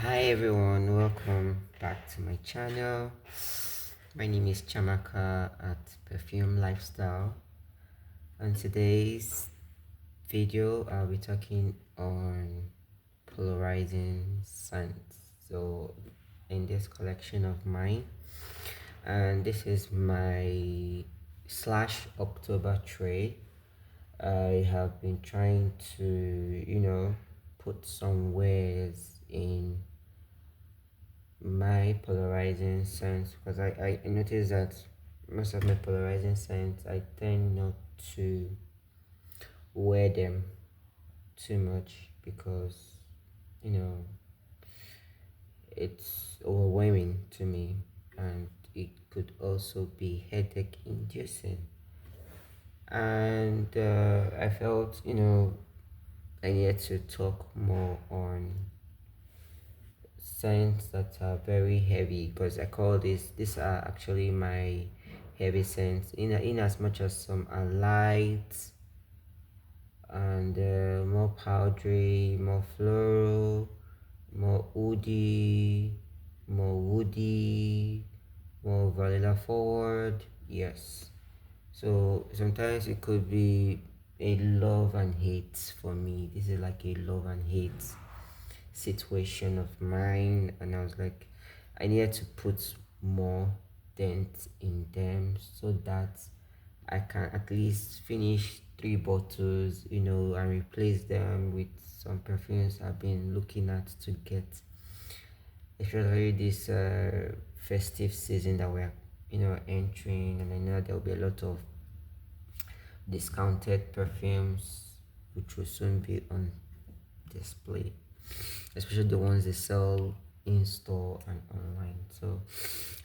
Hi everyone, welcome back to my channel. My name is Chamaka at Perfume Lifestyle. On today's video, I'll be talking on polarizing scents. So, in this collection of mine, and this is my slash October tray. I have been trying to, put some wares in my polarizing scents because I notice that most of my polarizing scents I tend not to wear them too much because you know it's overwhelming to me and it could also be headache inducing, and I felt I needed to talk more on scents that are very heavy because I call these are actually my heavy scents in as much as some are light and more powdery, more floral, more woody, more vanilla forward. Yes. So sometimes it could be a love and hate for me. This is like a love and hate situation of mine, and I was like, I needed to put more dent in them so that I can at least finish 3 bottles, and replace them with some perfumes I've been looking at to get, especially this festive season that we're entering, and I know there'll be a lot of discounted perfumes which will soon be on display, especially the ones they sell in store and online. So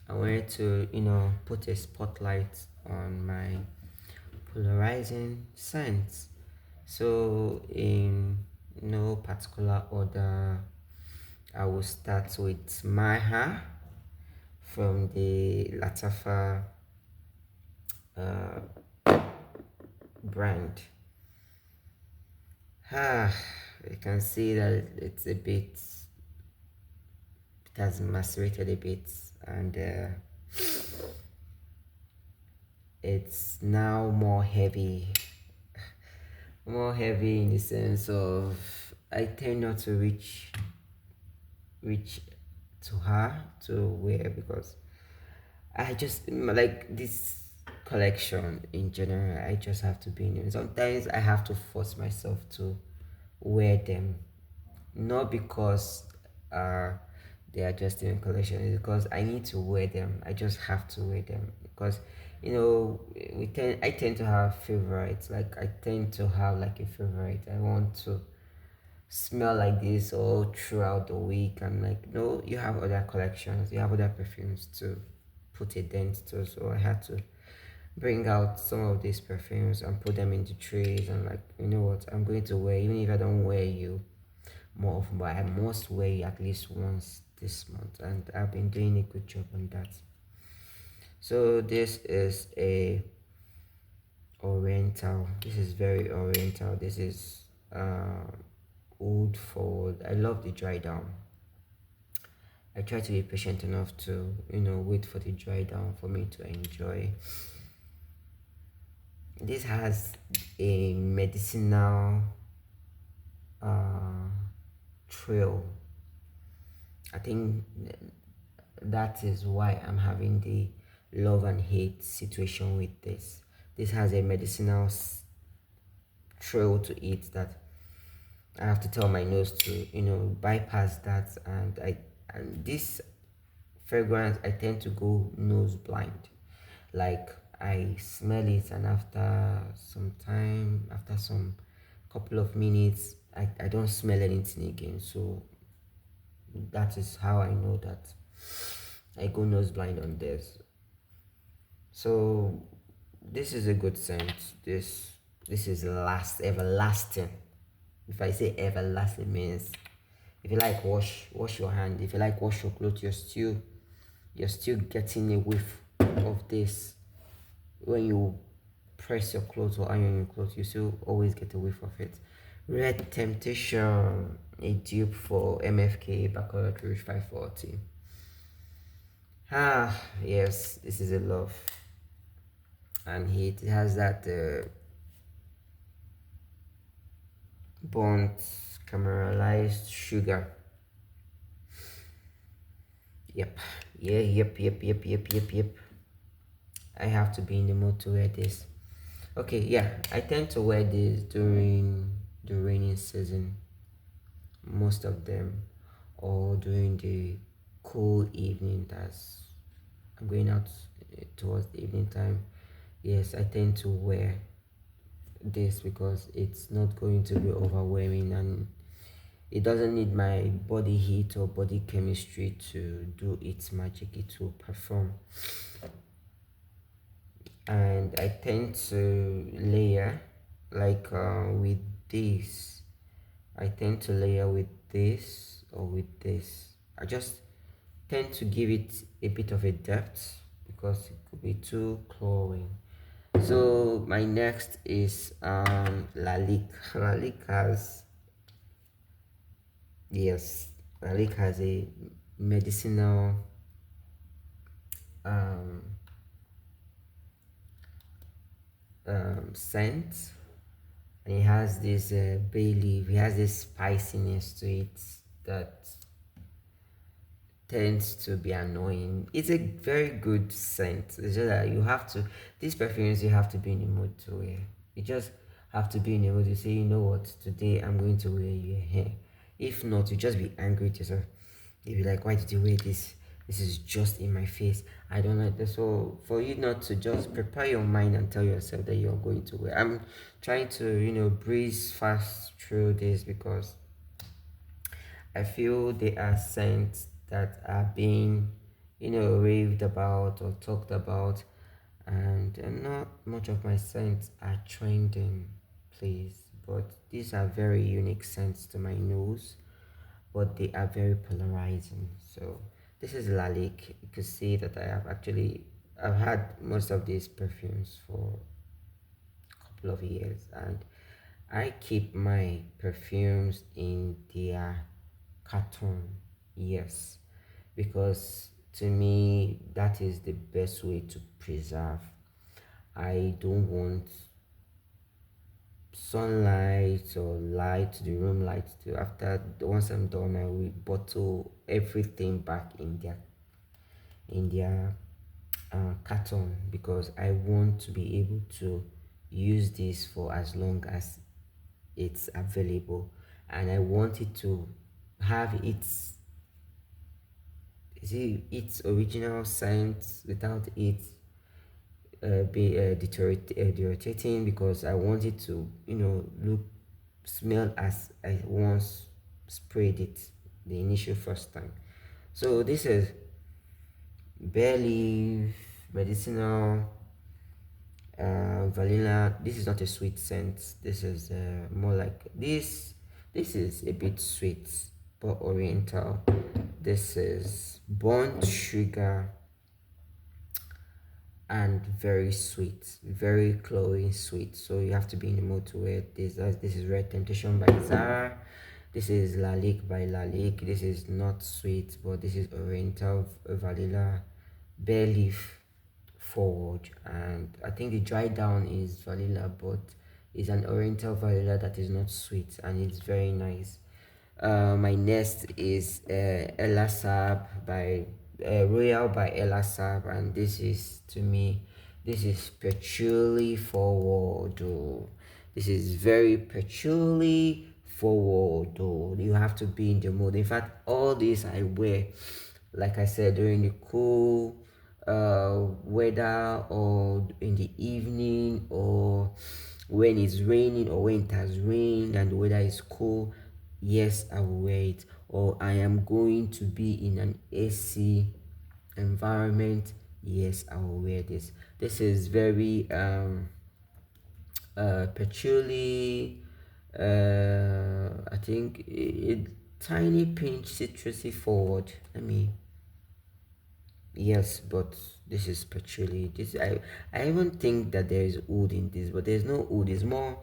I wanted to put a spotlight on my polarizing scents. So in no particular order, I will start with Maha from the Latafa uh, brand. You can see that it's a bit, it has macerated a bit, and it's now more heavy in the sense of I tend not to reach to her to wear because I just like this collection in general. I just have to be in it. Sometimes I have to force myself to wear them, not because uh they are just in a collection. It's because I need to wear them. I just have to wear them because I tend to have favorites. Like I tend to have like a favorite. I want to smell like this all throughout the week. I'm like, no, you have other collections, you have other perfumes to put a dent to. So I had to bring out some of these perfumes and put them into trays, and like, you know what, I'm going to wear, even if I don't wear you more often, but I must wear you at least once this month, and I've been doing a good job on that. So this is a oriental. This is very oriental. This is oud forward. I love the dry down. I try to be patient enough to wait for the dry down for me to enjoy. This has a medicinal uh, trail. I think that is why I'm having the love and hate situation with this. This has a medicinal trail to it that I have to tell my nose to bypass that, and this fragrance I tend to go nose blind. Like I smell it, and after some time, after some couple of minutes, I don't smell anything again. So that is how I know that I go nose blind on this. So this is a good scent. This is last everlasting. If I say everlasting, means if you like wash your hand, if you like wash your clothes, you're still getting a whiff of this. When you press your clothes or iron your clothes, you still always get a whiff of it. Red Temptation, a dupe for MFK Baccarat Rouge 540. Ah, yes, this is a love. And it has that burnt caramelized sugar. Yep. Yeah, yep. I have to be in the mood to wear this. Okay, yeah, I tend to wear this during the rainy season, most of them, or during the cool evening. That's I'm going out towards the evening time. Yes, I tend to wear this because it's not going to be overwhelming, and it doesn't need my body heat or body chemistry to do its magic. It will perform. And I tend to layer like with this. I tend to layer with this or with this. I just tend to give it a bit of a depth because it could be too cloying. So my next is Lalique. Lalique has, yes, Lalique has a medicinal um, scent, and it has this bay leaf. It has this spiciness to it that tends to be annoying. It's a very good scent. It's just that you have to, these perfumes you have to be in the mood to wear. You just have to be in the mood to say, you know what, today I'm going to wear your hair. If not, you just be angry at yourself. You'll be like, why did you wear this? This is just in my face. I don't like this. So for you not to just prepare your mind and tell yourself that you're going to wear. I'm trying to, breeze fast through this because I feel they are scents that are being, raved about or talked about, and not much of my scents are trending, please. But these are very unique scents to my nose, but they are very polarizing. So this is Lalique. You can see that I've had most of these perfumes for a couple of years, and I keep my perfumes in their carton. Yes, because to me that is the best way to preserve. I don't want sunlight or light, the room light to, after once I'm done I will bottle everything back in their carton, because I want to be able to use this for as long as it's available, and I want it to have its original scent without it be deteriorating, because I want it to look, smell as I once sprayed it the initial first time. So this is barely medicinal vanilla. This is not a sweet scent. This is more like this is a bit sweet but oriental. This is burnt sugar and very sweet, very cloying sweet. So you have to be in the mood to wear this. This is Red Temptation by Zara. This is Lalique by Lalique. This is not sweet, but this is Oriental Vanilla Bare Leaf Forward. And I think the dry down is vanilla, but it's an Oriental vanilla that is not sweet, and it's very nice. My next is Ella Saab by Royal by Ella Saab, and this is, to me, this is peculiarly forward. Oh. This is very peculiarly forward. Oh. You have to be in the mood. In fact, all this I wear, like I said, during the cool weather, or in the evening, or when it's raining, or when it has rained and the weather is cool. Yes, I will wear it. Or I am going to be in an AC environment. Yes, I will wear this. This is very patchouli, I think it tiny pinch citrusy forward. I mean, yes, but this is patchouli. This I even think that there is wood in this, but there's no wood. It's more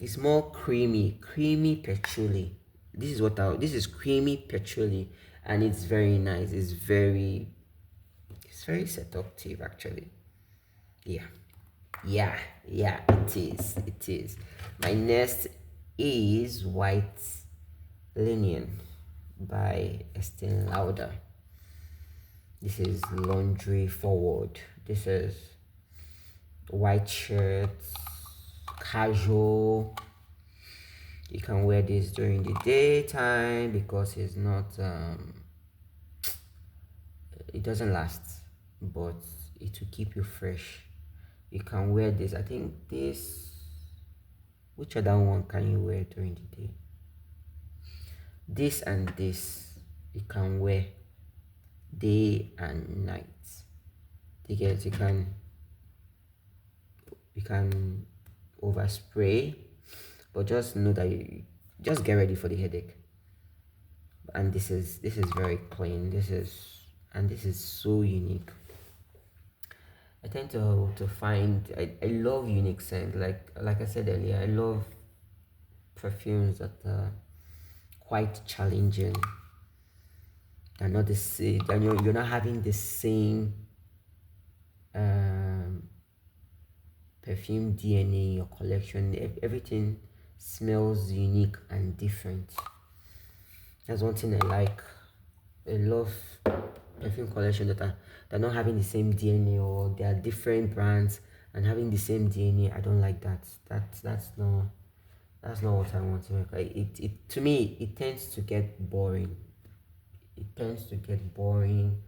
It's more creamy patchouli. This is creamy patchouli, and it's very nice. It's very seductive actually. Yeah, yeah, yeah. It is. It is. My next is White Linen by Estee Lauder. This is laundry forward. This is white shirts, casual. You can wear this during the daytime because it's not it doesn't last, but it will keep you fresh. You can wear this. I think this, which other one can you wear during the day? This and this you can wear day and night. You can overspray, but just know that you just get ready for the headache. And this is very clean. This is so unique. I tend to find I love unique scent. Like I said earlier, I love perfumes that are quite challenging. They're not the same. You're not having the same um, perfume DNA in your collection. Everything smells unique and different. That's one thing I like. I love perfume collection that are not having the same DNA, or they are different brands and having the same DNA. I don't like that. That's not what I want to make. It to me it tends to get boring. It tends to get boring.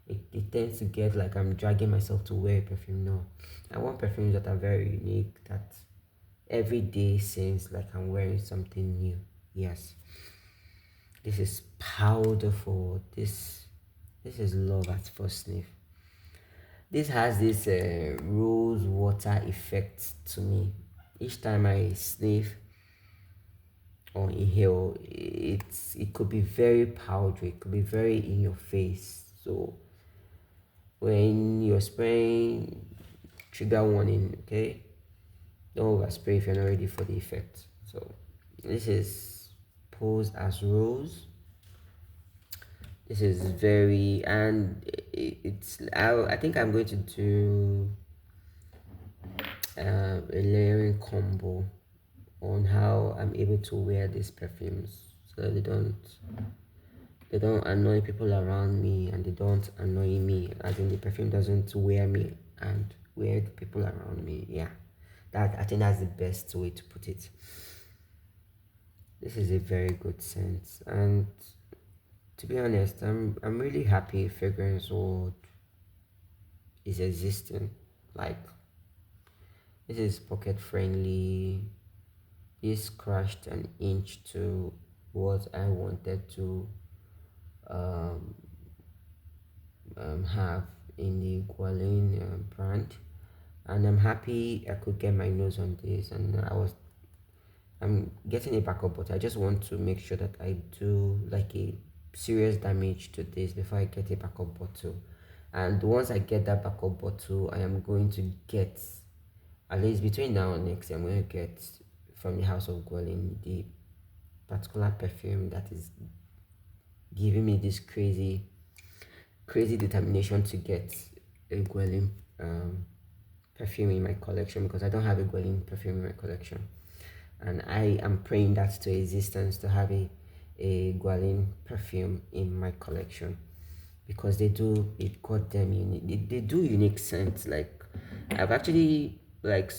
It tends to get like I'm dragging myself to wear perfume. No, I want perfumes that are very unique. That every day seems like I'm wearing something new. Yes, this is powderful. This is love at first sniff. This has this rose water effect to me. Each time I sniff or inhale, it could be very powdery, it could be very in your face. So when you're spraying, trigger warning, okay? Don't overspray if you're not ready for the effect. So this is posed as rose. This is very, and I think I'm going to do a layering combo on how I'm able to wear these perfumes so that they don't annoy people around me, and they don't annoy me, as in the perfume doesn't wear me and wear the people around me. Yeah, that I think that's the best way to put it. This is a very good scent, and to be honest, I'm really happy fragrance world is existing. Like, this is pocket friendly. This crashed an inch to what I wanted to um, have in the Gualin brand, and I'm happy I could get my nose on this. And I'm getting a backup bottle. I just want to make sure that I do like a serious damage to this before I get a backup bottle. And once I get that backup bottle, I am going to get, at least between now and next year, I'm going to get from the House of Gualin the particular perfume that is giving me this crazy determination to get a Guerlain perfume in my collection, because I don't have a Guerlain perfume in my collection, and I am praying that to existence to have a Guerlain perfume in my collection, because they do it goddamn unique. They do unique scents. Like, I've actually like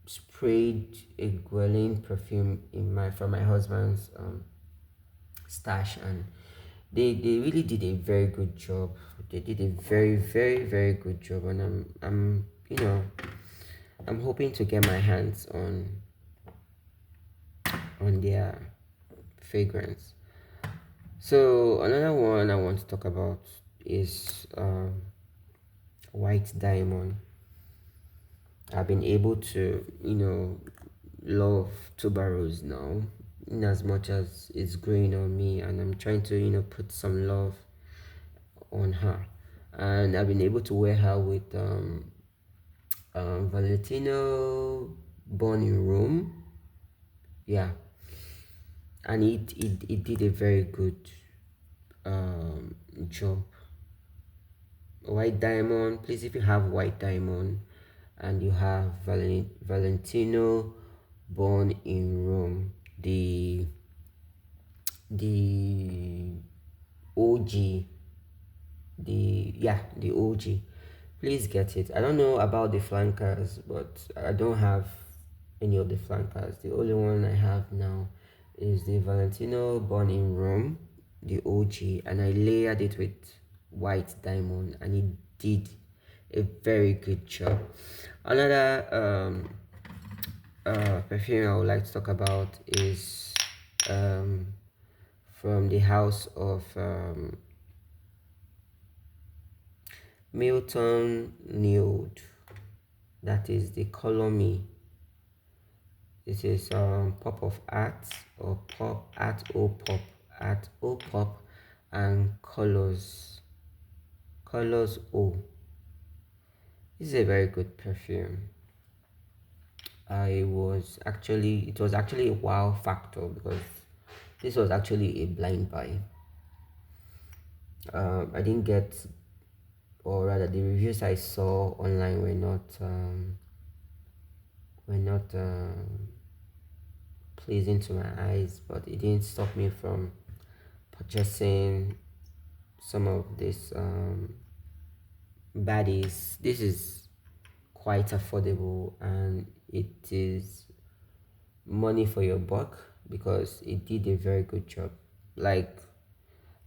sprayed a Guerlain perfume in my for my husband's stash, and they really did a very good job. They did a very good job, and I'm hoping to get my hands on their fragrance. So another one I want to talk about is White Diamond. I've been able to love tuberose now, in as much as it's growing on me, and I'm trying to put some love on her, and I've been able to wear her with Valentino Born in Rome. Yeah, and it did a very good job. White diamond, please, if you have white diamond and you have Valentino born in Rome, the OG, the OG, please get it. I don't know about the flankers, but I don't have any of the flankers. The only one I have now is the Valentino born in Rome, the OG, and I layered it with white diamond, and it did a very good job. Another perfume I would like to talk about is um, from the house of Milton Nude. That is the Color Me. This is Pop of Art, or Pop Art O Pop, Art O Pop, and Colors O. This is a very good perfume. It was actually a wow factor because this was actually a blind buy. I didn't get, or rather, the reviews I saw online were not pleasing to my eyes, but it didn't stop me from purchasing some of these baddies. This is quite affordable, and it is money for your buck because it did a very good job. Like,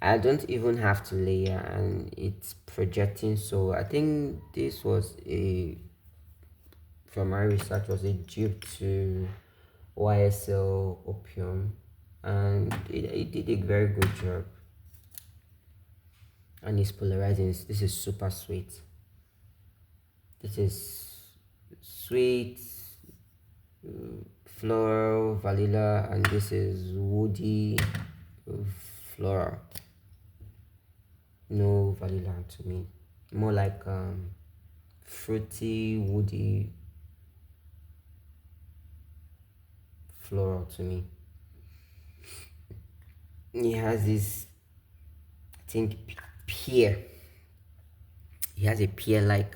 I don't even have to layer, and it's projecting. So I think this was a, from my research, was a dupe to YSL Opium, and it did a very good job. And it's polarizing. This is super sweet. This is sweet, floral, vanilla, and this is woody, floral. No vanilla to me. More like fruity, woody, floral to me. It has this, I think, pear. It has a pear-like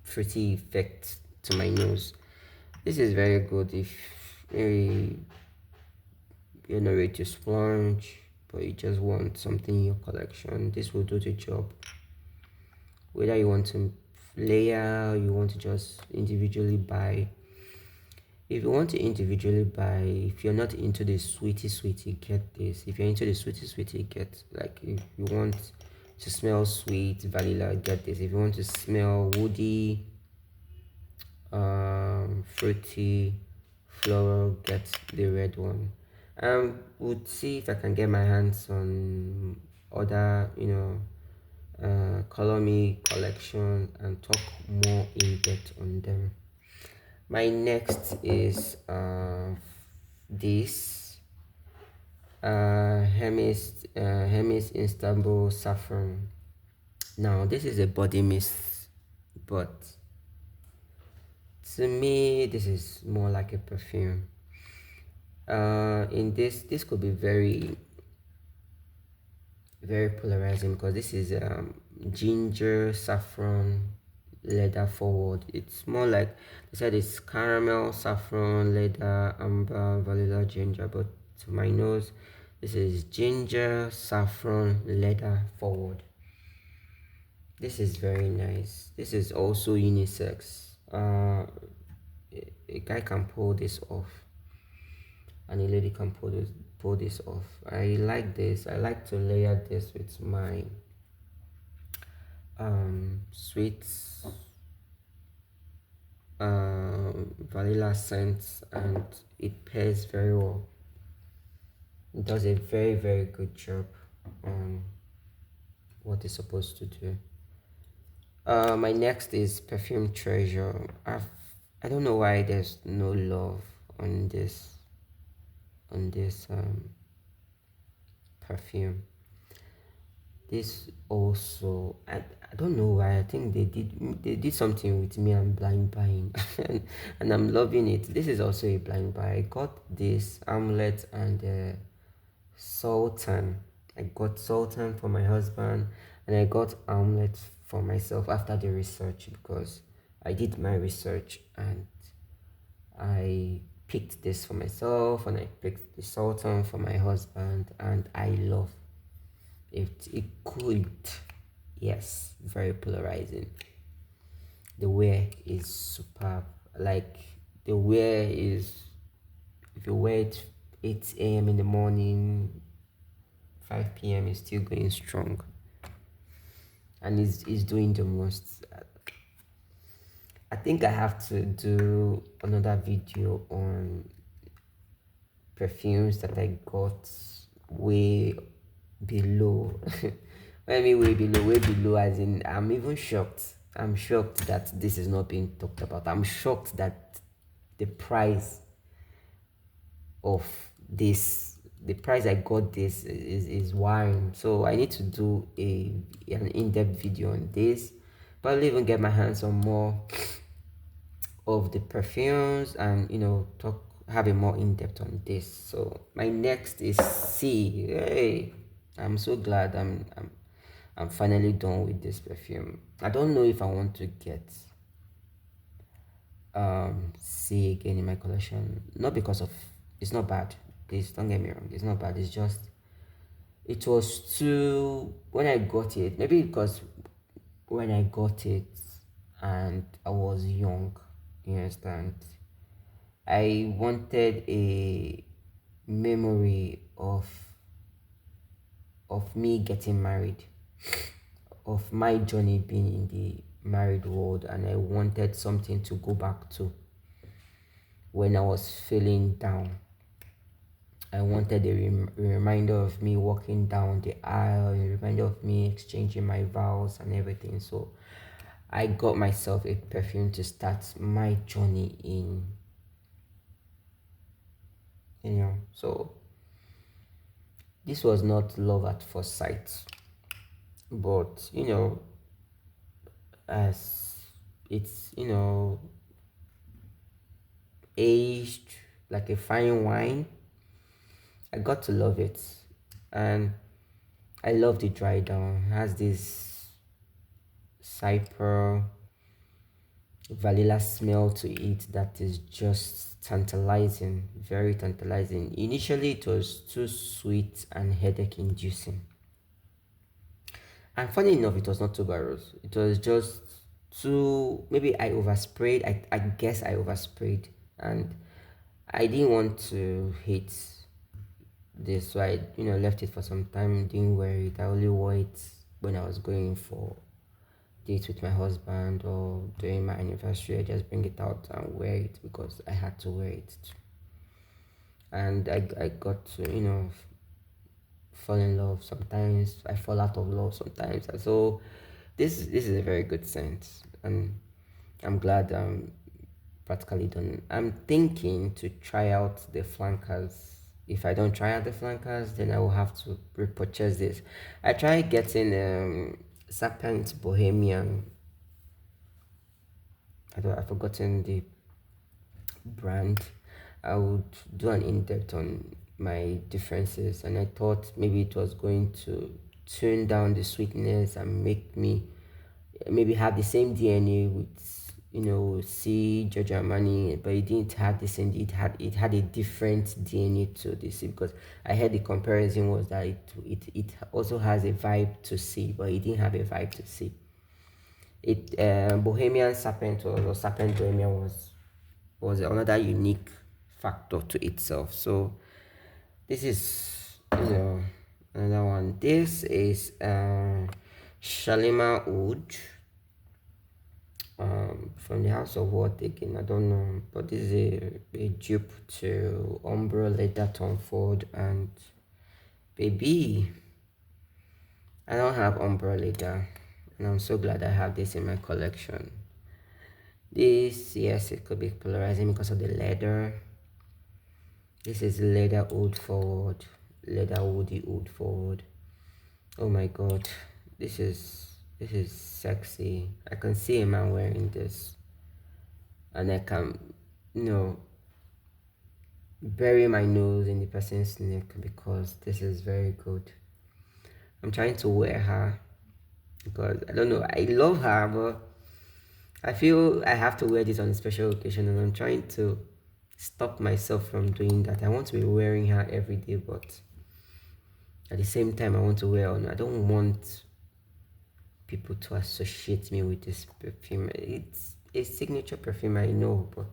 fruity effect to my nose. This is very good if maybe you're not ready to splurge, but you just want something in your collection. This will do the job. Whether you want to layer, you want to just individually buy. If you want to individually buy, if you're not into the sweetie, get this. If you're into the sweetie, get, like, if you want to smell sweet vanilla, get this. If you want to smell woody, fruity, floral, get the red one. Would see if I can get my hands on other, Color Me collection and talk more in depth on them. My next is this Hermes Istanbul Saffron. Now this is a body mist, but to me this is more like a perfume. In this could be very very polarizing because this is ginger, saffron, leather forward. It's more like they said it's caramel, saffron, leather, amber, vanilla, ginger, but to my nose this is ginger, saffron, leather forward. This is very nice. This is also unisex. A guy can pull this off, and a lady can pull this off. I like this. I like to layer this with my sweet vanilla scent, and it pairs very well. It does a very very good job on what it's supposed to do. My next is Perfume Treasure. I don't know why there's no love on this perfume. This also, I don't know why. I think they did something with me and blind buying, and I'm loving it. This is also a blind buy. I got this amulet and sultan. I got sultan for my husband, and I got amulet for myself after the research, because I did my research and I picked this for myself, and I picked the sultan for my husband, and I love it. It could, yes, very polarizing. The wear is superb. Like, the wear is, if you wear it 8 a.m. in the morning, 5 p.m. is still going strong, and is doing the most. I think I have to do another video on perfumes that I got way below. When I mean way below, as in I'm even shocked. I'm shocked that this is not being talked about. I'm shocked that the price of the price I got this is wine. So I need to do an in-depth video on this. Probably even get my hands on more of the perfumes, and talk, have a more in-depth on this. So my next is C. Hey, I'm so glad I'm finally done with this perfume. I don't know if I want to get C again in my collection. Not because of, it's not bad. Please don't get me wrong. It's not bad. It's just, it was too, when I got it, maybe because when I got it and I was young, you understand, I wanted a memory of me getting married, of my journey being in the married world, and I wanted something to go back to when I was feeling down. I wanted a reminder of me walking down the aisle, a reminder of me exchanging my vows and everything. So I got myself a perfume to start my journey in. So this was not love at first sight, but as it's aged like a fine wine, I got to love it. And I love the dry down. It has this cyper vanilla smell to it that is just tantalizing, very tantalizing. Initially it was too sweet and headache inducing, and funny enough, it was not tuberose. It was just too, maybe I oversprayed. I guess I oversprayed, and I didn't want to hate this, so I left it for some time, didn't wear it. I only wore it when I was going for dates with my husband, or during my anniversary. I just bring it out and wear it because I had to wear it. And I got to fall in love. Sometimes I fall out of love sometimes. And so this is a very good scent, and I'm glad I'm practically done. I'm thinking to try out the flankers. If I don't try out the flankers, then I will have to repurchase this. I tried getting Serpent Bohemian. I've forgotten the brand. I would do an in-depth on my differences, and I thought maybe it was going to tune down the sweetness and make me maybe have the same DNA with C Giorgio Armani, but it didn't have the same. It had a different DNA to this, because I heard the comparison was that it also has a vibe to C, but it didn't have a vibe to C. It Bohemian Serpent, or Serpent Bohemian, was another unique factor to itself. So this is another one. This is Shalima Oud, from the House of What again, I don't know, but this is a dupe to Umbro Leather Tom Ford. And baby, I don't have Umbro Leather, and I'm so glad I have this in my collection. This, yes, it could be polarizing because of the leather. This is leather old forward, leather woody old forward. Oh my god, this is sexy. I can see a man wearing this, and I can, you know, bury my nose in the person's neck because this is very good. I'm trying to wear her because I don't know. I love her, but I feel I have to wear this on a special occasion, and I'm trying to stop myself from doing that. I want to be wearing her every day, but at the same time, I want to wear on. I don't want people to associate me with this perfume. It's a signature perfume, I know, but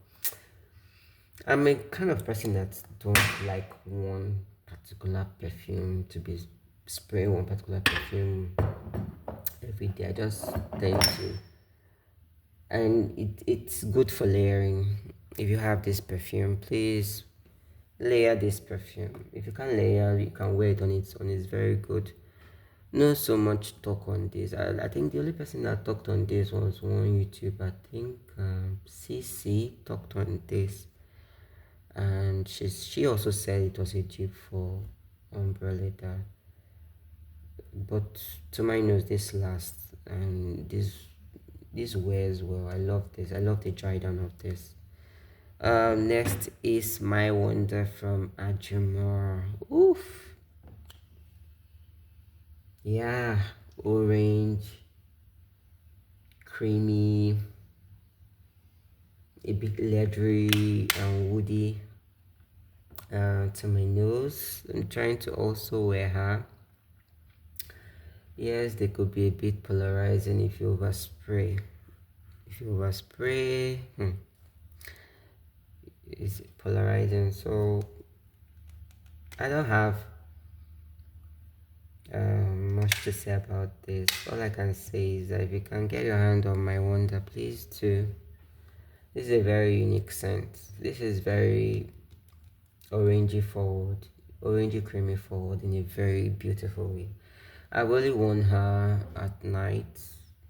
I'm a kind of person that don't like one particular perfume to be spraying one particular perfume every day. I just tend to, and it's good for layering. If you have this perfume, please layer this perfume. If you can layer, you can wear it on its own. It's very good. Not so much talk on this. I think the only person that talked on this was one YouTube. I think CC talked on this, and she also said it was a dupe for umbrella. But to my nose, this lasts, and this wears well. I love this. I love the dry down of this. Next is My Wonder from Ajumar. Oof. Yeah, orange, creamy, a bit leathery and woody to my nose. I'm trying to also wear her. Yes, they could be a bit polarizing if you overspray. If you overspray, it's polarizing. So I don't have much to say about this. All I can say is that if you can get your hand on My Wonder, please do. This is a very unique scent. This is very orangey forward, orangey creamy forward in a very beautiful way. I really want her at night,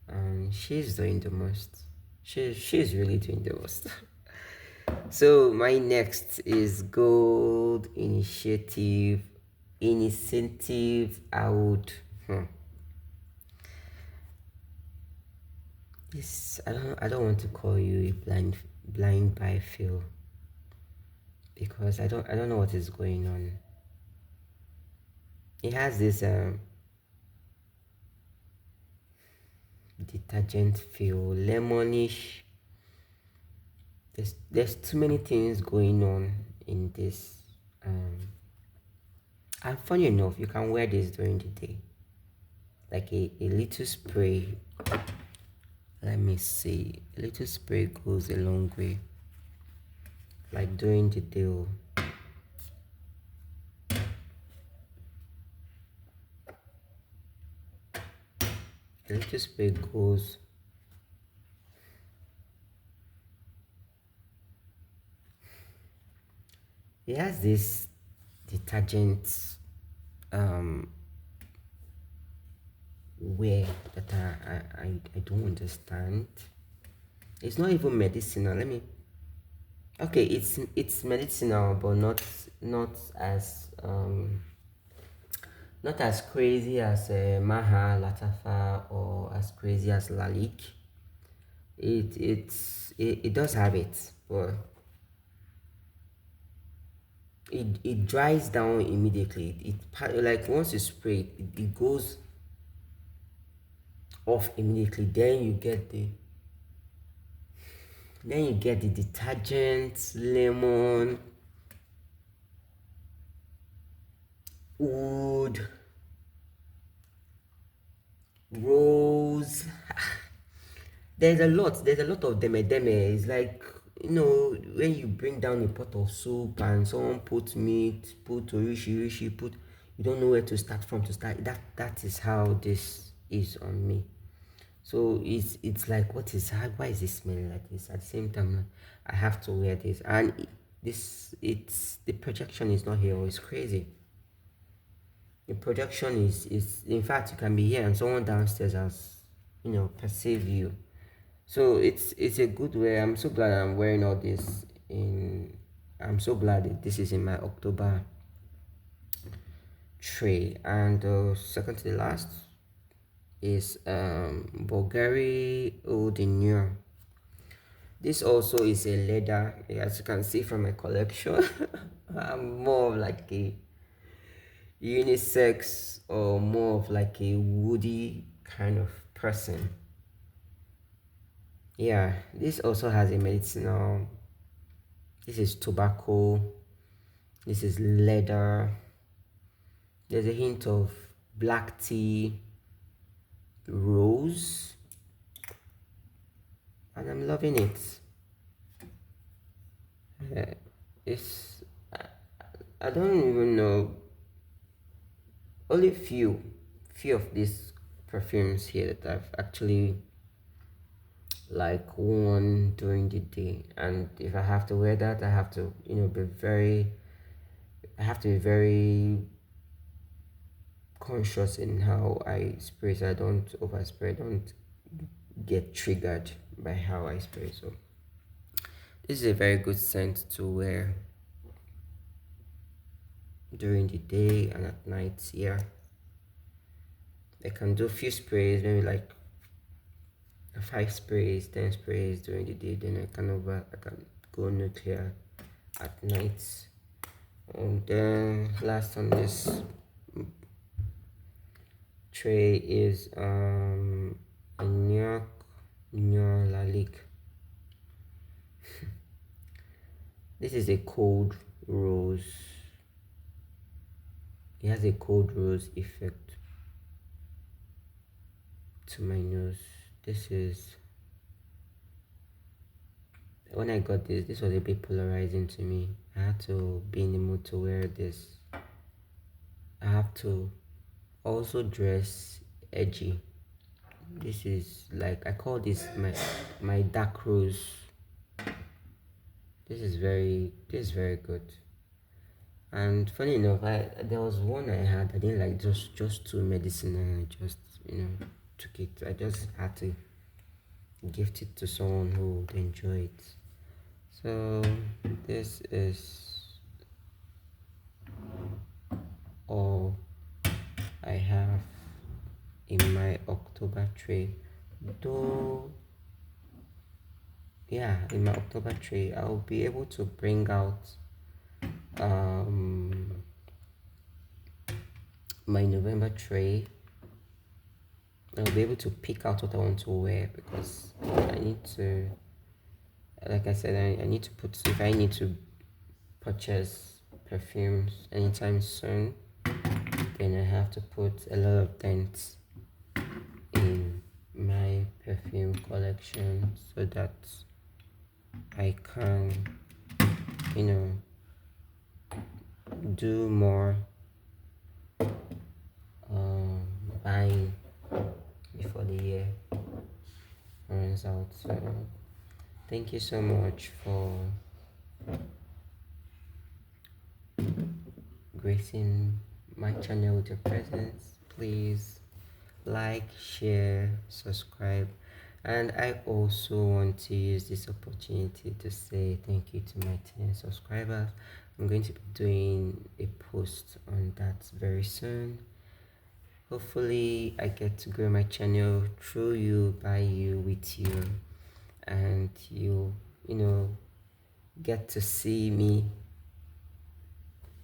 and she's doing the most. She's really doing the most. So my next is Gold Initiative. I would. This I don't want to call you a blind by feel because I don't know what is going on. It has this detergent feel, lemonish. There's too many things going on in this. And funny enough, you can wear this during the day, like a little spray. Let me see, a little spray goes a long way, like during the day. A little spray goes. It has this detergent um way that I don't understand. It's not even medicinal. Let me. Okay, it's medicinal, but not as crazy as Maha Latafa or as crazy as Lalik. It does have it, but it dries down immediately. Like once you spray it, it goes off immediately. Then you get the detergent, lemon, wood, rose. There's a lot of deme. It's like, when you bring down a pot of soup and someone put meat, put rishi, you don't know where to start from to start. That is how this is on me. So it's like, why is this smelling like this? At the same time, like, I have to wear this, and it's the projection is not here. It's crazy. The projection is in fact, you can be here and someone downstairs has, perceive you. So it's a good way. I'm so glad I'm wearing all this in. I'm so glad that this is in my October tray, and the second to the last is Bulgari Eau de Nuit. This also is a leather, as you can see from my collection. I'm more of like a unisex or more of like a woody kind of person. Yeah, this also has a medicinal. This is tobacco. This is leather. There's a hint of black tea, rose, and I'm loving it. Uh, it's I don't even know, only few of these perfumes here that I've actually like worn during the day, and if I have to wear that, I have to I have to be very conscious in how I spray, so I don't overspray, I don't get triggered by how I spray. So this is a very good scent to wear during the day and at night. Yeah, I can do few sprays, maybe like 5 sprays, 10 sprays during the day, then I can go nuclear at night. And then last on this tray is a New Lalique. This is a cold rose. It has a cold rose effect to my nose. This is, when I got this was a bit polarizing to me. I had to be in the mood to wear this. I have to also dress edgy. This is like, I call this my dark rose. This is very good. And funny enough, there was one I had, I didn't like, just too medicinal. I just took it. I just had to gift it to someone who would enjoy it. So this is all I have in my October tray. Though, yeah, in my October tray, I'll be able to bring out my November tray. I'll be able to pick out what I want to wear, because I need to, like I said, I need to put, if I need to purchase perfumes anytime soon, then I have to put a lot of dents in my perfume collection so that I can, do more buying before the year runs out. So thank you so much for gracing my channel with your presence. Please like, share, subscribe, and I also want to use this opportunity to say thank you to my 10 subscribers. I'm going to be doing a post on that very soon. Hopefully I get to grow my channel through you, by you, with you, and you get to see me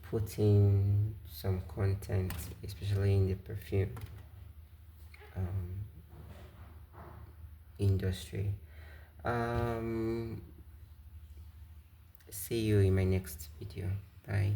putting some content, especially in the perfume industry. See you in my next video. Bye.